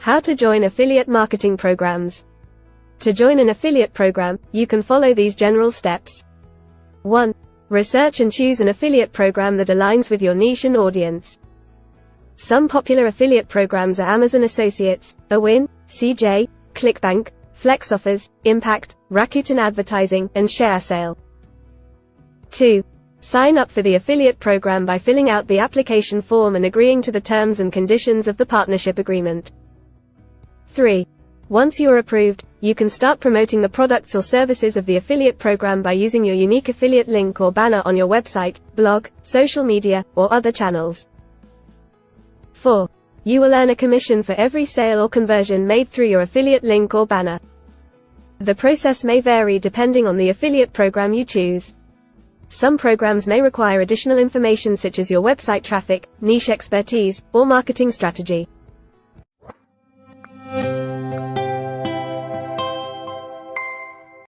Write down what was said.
How to join affiliate marketing programs. To join an affiliate program, you can follow these general steps. 1. Research and choose an affiliate program that aligns with your niche and audience. Some popular affiliate programs are Amazon Associates, Awin, CJ, ClickBank, FlexOffers, Impact, Rakuten Advertising, and ShareSale. 2. Sign up for the affiliate program by filling out the application form and agreeing to the terms and conditions of the partnership agreement. 3. Once you are approved, you can start promoting the products or services of the affiliate program by using your unique affiliate link or banner on your website, blog, social media, or other channels. 4. You will earn a commission for every sale or conversion made through your affiliate link or banner. The process may vary depending on the affiliate program you choose. Some programs may require additional information such as your website traffic, niche expertise, or marketing strategy.